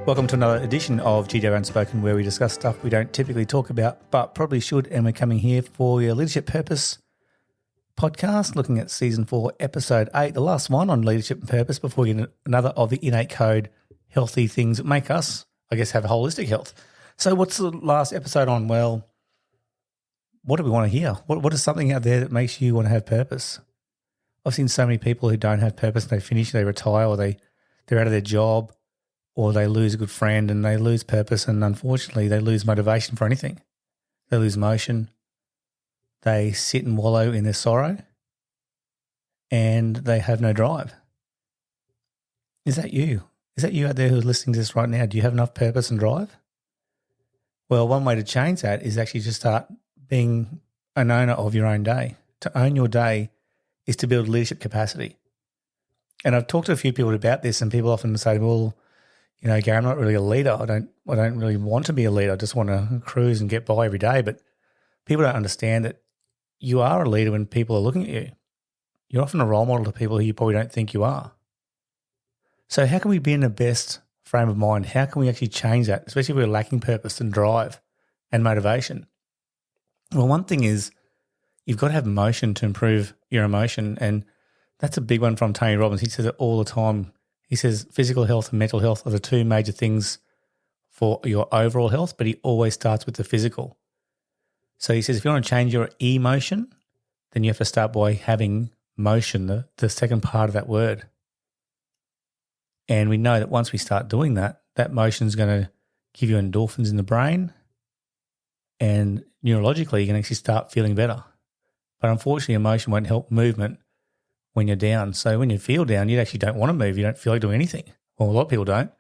Welcome to another edition of GW Unspoken, where we discuss stuff we don't typically talk about, but probably should. And we're coming here for your Leadership Purpose podcast, looking at Season 4, Episode 8, the last one on leadership and purpose, before we get another of the innate code, healthy things that make us, I guess, have holistic health. So what's the last episode on? Well, what do we want to hear? What is something out there that makes you want to have purpose? I've seen so many people who don't have purpose, and they finish, they retire, or they're out of their job, or they lose a good friend and they lose purpose, and unfortunately they lose motivation for anything. They lose motion. They sit and wallow in their sorrow, and they have no drive. Is that you? Is that you out there who's listening to this right now? Do you have enough purpose and drive? Well, one way to change that is actually to start being an owner of your own day. To own your day is to build leadership capacity. And I've talked to a few people about this, and people often say, well, you know, Gary, I'm not really a leader. I don't really want to be a leader. I just want to cruise and get by every day. But people don't understand that you are a leader when people are looking at you. You're often a role model to people who you probably don't think you are. So how can we be in the best frame of mind? How can we actually change that, especially if we're lacking purpose and drive and motivation? Well, one thing is you've got to have motion to improve your emotion, and that's a big one from Tony Robbins. He says it all the time. He says physical health and mental health are the two major things for your overall health, but he always starts with the physical. So he says if you want to change your emotion, then you have to start by having motion, the second part of that word. And we know that once we start doing that, that motion is going to give you endorphins in the brain, and neurologically you can actually start feeling better. But unfortunately, emotion won't help movement when you're down. So when you feel down, you actually don't want to move. You don't feel like doing anything. Well, a lot of people don't.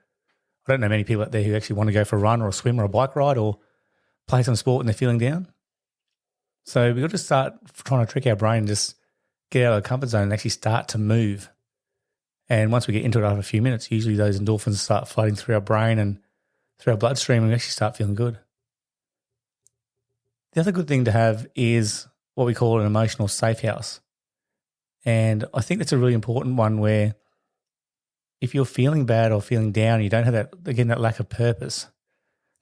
I don't know many people out there who actually want to go for a run or a swim or a bike ride or play some sport when they're feeling down. So we've got to start trying to trick our brain and just get out of the comfort zone and actually start to move. And once we get into it after a few minutes, usually those endorphins start flooding through our brain and through our bloodstream, and we actually start feeling good. The other good thing to have is what we call an emotional safe house. And I think that's a really important one, where if you're feeling bad or feeling down, you don't have that lack of purpose,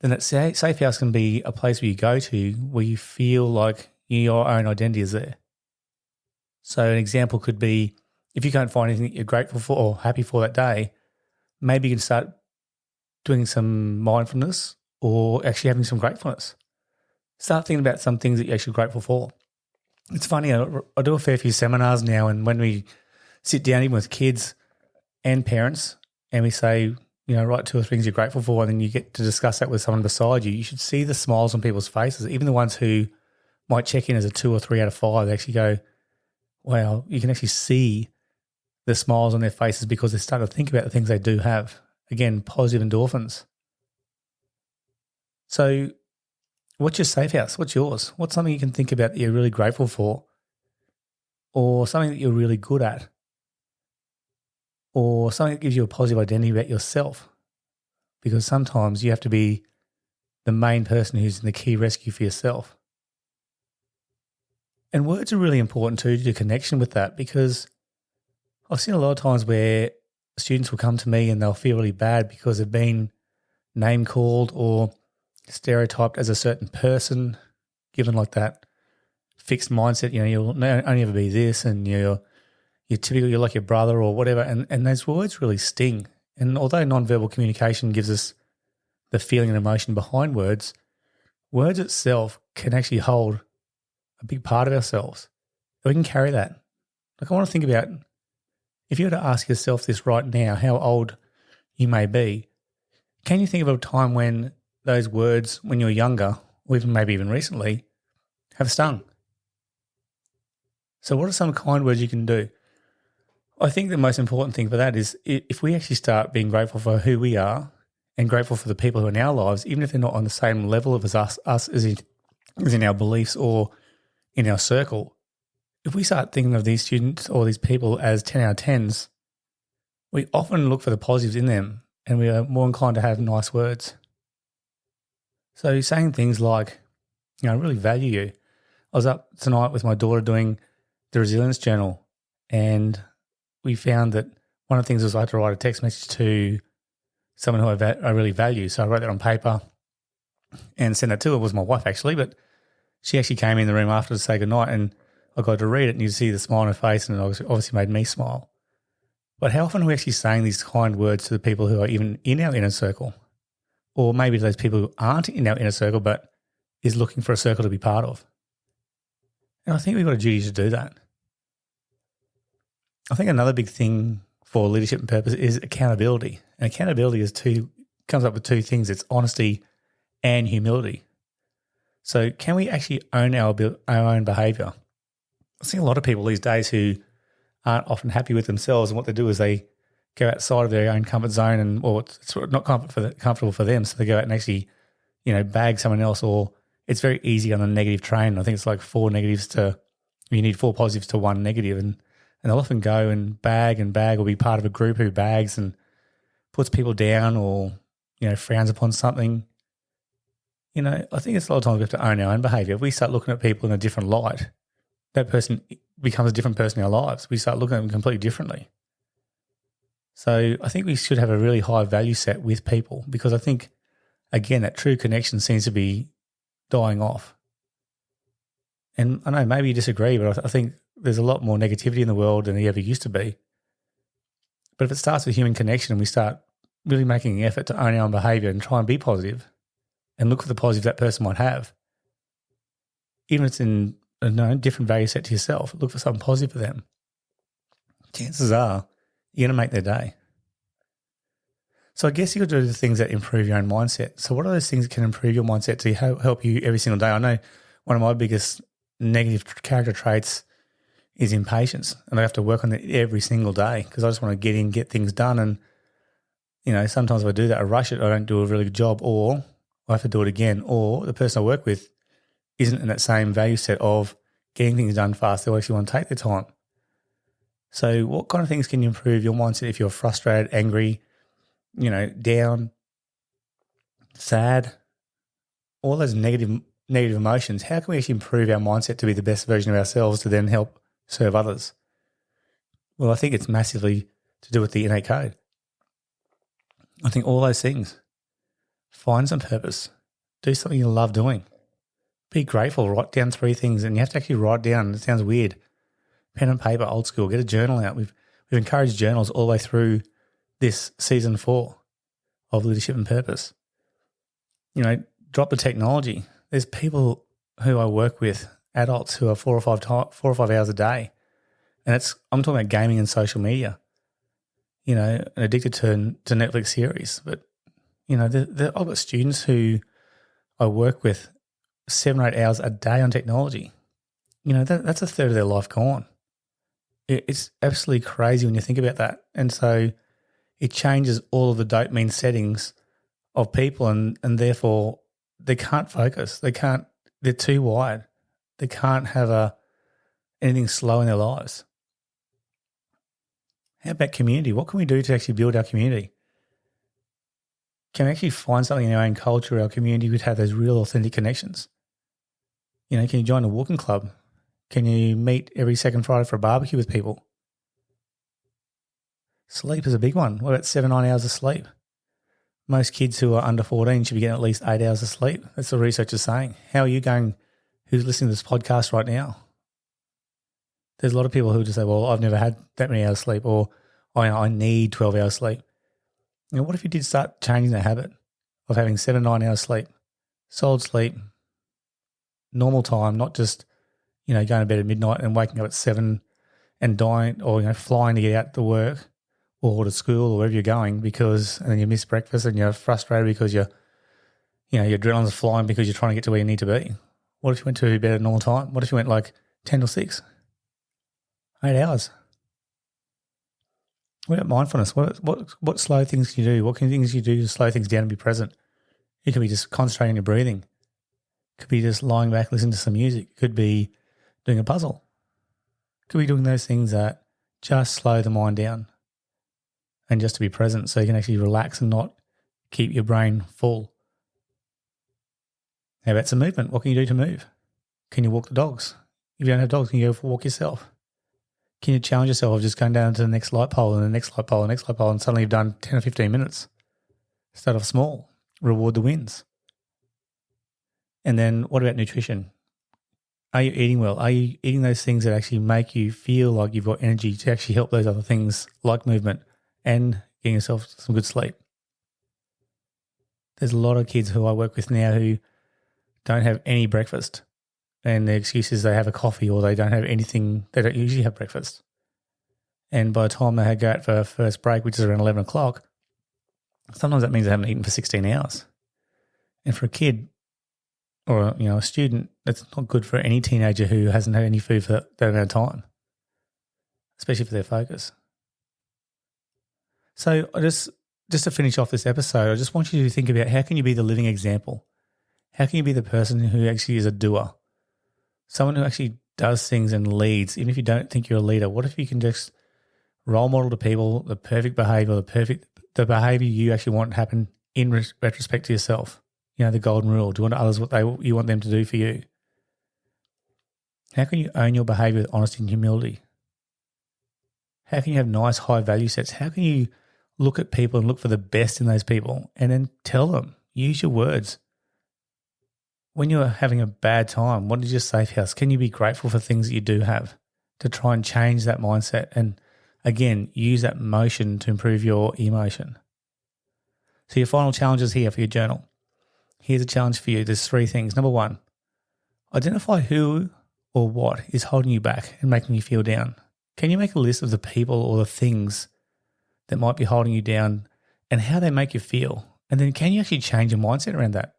then that safe house can be a place where you go to where you feel like your own identity is there. So an example could be, if you can't find anything that you're grateful for or happy for that day, maybe you can start doing some mindfulness or actually having some gratefulness. Start thinking about some things that you're actually grateful for. It's funny, I do a fair few seminars now, and when we sit down even with kids and parents and we say, you know, write 2 or 3 things you're grateful for, and then you get to discuss that with someone beside you, you should see the smiles on people's faces. Even the ones who might check in as a 2 or 3 out of 5, they actually go, wow, you can actually see the smiles on their faces because they start to think about the things they do have. Again, positive endorphins. So what's your safe house? What's yours? What's something you can think about that you're really grateful for, or something that you're really good at, or something that gives you a positive identity about yourself? Because sometimes you have to be the main person who's in the key rescue for yourself. And words are really important too, to connection with that, because I've seen a lot of times where students will come to me and they'll feel really bad because they've been name called or stereotyped as a certain person, given like that fixed mindset, you know, you'll only ever be this, and you're typical, you're like your brother or whatever, and those words really sting. And although nonverbal communication gives us the feeling and emotion behind words, words itself can actually hold a big part of ourselves. We can carry that. Like, I want to think about, if you were to ask yourself this right now, how old you may be, can you think of a time when those words, when you were younger, or even maybe even recently, have stung? So what are some kind words you can do? I think the most important thing for that is if we actually start being grateful for who we are and grateful for the people who are in our lives, even if they're not on the same level as us as in our beliefs or in our circle, if we start thinking of these students or these people as 10 out of 10s, we often look for the positives in them, and we are more inclined to have nice words. So saying things like, you know, I really value you. I was up tonight with my daughter doing the resilience journal, and we found that one of the things was I had to write a text message to someone who I really value. So I wrote that on paper and sent that to her. It was my wife actually, but she actually came in the room after to say goodnight, and I got to read it and you see the smile on her face, and it obviously made me smile. But how often are we actually saying these kind words to the people who are even in our inner circle? Or maybe to those people who aren't in our inner circle but is looking for a circle to be part of? And I think we've got a duty to do that. I think another big thing for leadership and purpose is accountability. And accountability comes up with two things. It's honesty and humility. So can we actually own our own behaviour? I see a lot of people these days who aren't often happy with themselves, and what they do is they go outside of their own comfort zone, or it's not comfortable for them, so they go out and actually, bag someone else, or it's very easy on a negative train. I think it's like you need 4 positives to 1 negative, and they'll often go and bag or be part of a group who bags and puts people down or, frowns upon something. I think it's a lot of times we have to own our own behaviour. If we start looking at people in a different light, that person becomes a different person in our lives. We start looking at them completely differently. So I think we should have a really high value set with people, because I think, again, that true connection seems to be dying off. And I know maybe you disagree, but I think there's a lot more negativity in the world than there ever used to be. But if it starts with human connection and we start really making an effort to own our own behaviour and try and be positive and look for the positive that person might have, even if it's in a different value set to yourself, look for something positive for them, chances are you're going to make their day. So I guess you've got to do the things that improve your own mindset. So what are those things that can improve your mindset to help you every single day? I know one of my biggest negative character traits is impatience, and I have to work on it every single day because I just want to get in, get things done. And, sometimes if I do that, I rush it, I don't do a really good job, or I have to do it again, or the person I work with isn't in that same value set of getting things done fast. They actually want to take their time. So what kind of things can you improve your mindset if you're frustrated, angry, down, sad, all those negative emotions? How can we actually improve our mindset to be the best version of ourselves to then help serve others? Well, I think it's massively to do with the innate code. I think all those things. Find some purpose. Do something you love doing. Be grateful. Write down 3 things, and you have to actually write down. It sounds weird. Pen and paper, old school. Get a journal out. We've encouraged journals all the way through this season 4 of Leadership and Purpose. Drop the technology. There's people who I work with, adults who are 4 or 5 hours a day, and I'm talking about gaming and social media. And addicted to Netflix series. But I've got students who I work with 7 or 8 hours a day on technology. That's a third of their life gone. It's absolutely crazy when you think about that. And so it changes all of the dopamine settings of people, and therefore they can't focus. They're too wired. They can't have anything slow in their lives. How about community? What can we do to actually build our community? Can we actually find something in our own culture, our community, could have those real authentic connections? Can you join a walking club? Can you meet every second Friday for a barbecue with people? Sleep is a big one. What about 7-9 hours of sleep? Most kids who are under 14 should be getting at least 8 hours of sleep. That's what research is saying. How are you going, who's listening to this podcast right now? There's a lot of people who just say, well, I've never had that many hours of sleep, or I need 12 hours sleep. What if you did start changing the habit of having 7-9 hours sleep, solid sleep, normal time, not just, going to bed at midnight and waking up at 7 and dying, or, flying to get out to work or to school or wherever you're going and then you miss breakfast and you're frustrated because your adrenaline's flying because you're trying to get to where you need to be. What if you went to bed at normal time? What if you went like 10 till 6? 8 hours. What about mindfulness? What slow things can you do? What kind of things can you do to slow things down and be present? It could be just concentrating on your breathing. It could be just lying back, listening to some music. It could be doing a puzzle. It could be doing those things that just slow the mind down and just to be present so you can actually relax and not keep your brain full. How about some movement? What can you do to move? Can you walk the dogs? If you don't have dogs, can you go for a walk yourself? Can you challenge yourself of just going down to the next light pole and the next light pole and the next light pole, and suddenly you've done 10 or 15 minutes? Start off small, reward the wins. And then what about nutrition? Are you eating well? Are you eating those things that actually make you feel like you've got energy to actually help those other things like movement and getting yourself some good sleep? There's a lot of kids who I work with now who don't have any breakfast, and the excuse is they have a coffee or they don't have anything. They don't usually have breakfast. And by the time they go out for a first break, which is around 11 o'clock, sometimes that means they haven't eaten for 16 hours. And for a kid or a student, that's not good for any teenager who hasn't had any food for that amount of time, especially for their focus. So just to finish off this episode, I just want you to think about how can you be the living example? How can you be the person who actually is a doer? Someone who actually does things and leads, even if you don't think you're a leader. What if you can just role model to people the perfect behavior, the behavior you actually want to happen in retrospect to yourself? The golden rule. Do you want others what you want them to do for you? How can you own your behavior with honesty and humility? How can you have nice high value sets? How can you look at people and look for the best in those people and then tell them? Use your words. When you're having a bad time, what is your safe house? Can you be grateful for things that you do have to try and change that mindset? And again, use that motion to improve your emotion. So your final challenge is here for your journal. Here's a challenge for you. There's 3 things. Number 1, identify who or what is holding you back and making you feel down. Can you make a list of the people or the things that might be holding you down and how they make you feel? And then can you actually change your mindset around that?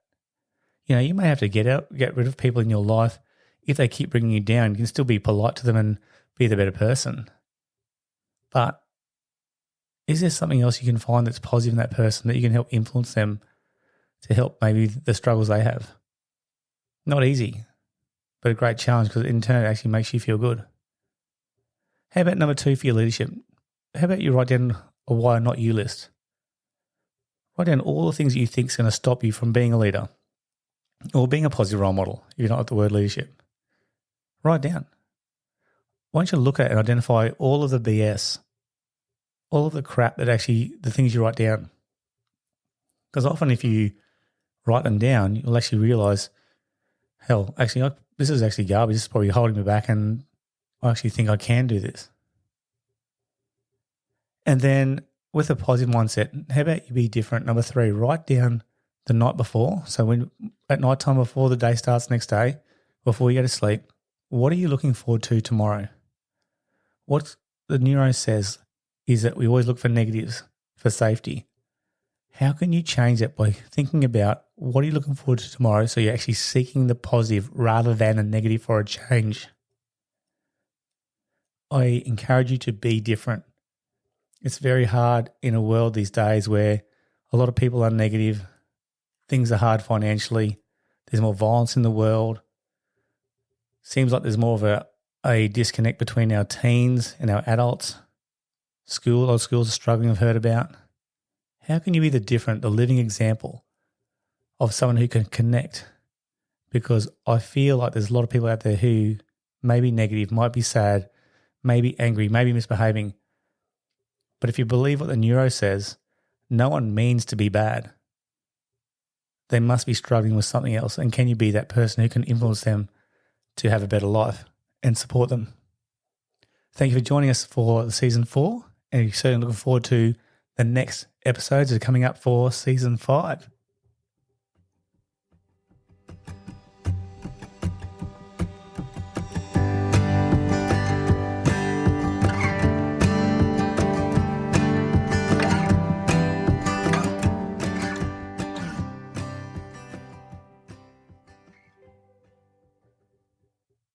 You may have to get rid of people in your life. If they keep bringing you down, you can still be polite to them and be the better person. But is there something else you can find that's positive in that person that you can help influence them to help maybe the struggles they have? Not easy, but a great challenge because in turn it actually makes you feel good. How about number 2 for your leadership? How about you write down a why not you list? Write down all the things that you think is going to stop you from being a leader or being a positive role model if you're not at the word leadership. Write down. Why don't you look at and identify all of the BS, all of the crap that actually, the things you write down. Because often if you write them down, you'll actually realize, hell, actually, this is actually garbage. This is probably holding me back and I actually think I can do this. And then with a positive mindset, how about you be different? Number 3, write down the night before. So when at night time before the day starts next day, before you go to sleep, what are you looking forward to tomorrow? What the neuro says is that we always look for negatives for safety. How can you change that by thinking about what are you looking forward to tomorrow so you're actually seeking the positive rather than a negative for a change? I encourage you to be different. It's very hard in a world these days where a lot of people are negative. Things are hard financially. There's more violence in the world. Seems like there's more of a disconnect between our teens and our adults. A lot of schools are struggling, I've heard about. How can you be the living example of someone who can connect? Because I feel like there's a lot of people out there who may be negative, might be sad, may be angry, may be misbehaving. But if you believe what the neuro says, no one means to be bad. They must be struggling with something else. And can you be that person who can influence them to have a better life and support them? Thank you for joining us for season 4. And you're certainly looking forward to the next episodes that are coming up for season 5.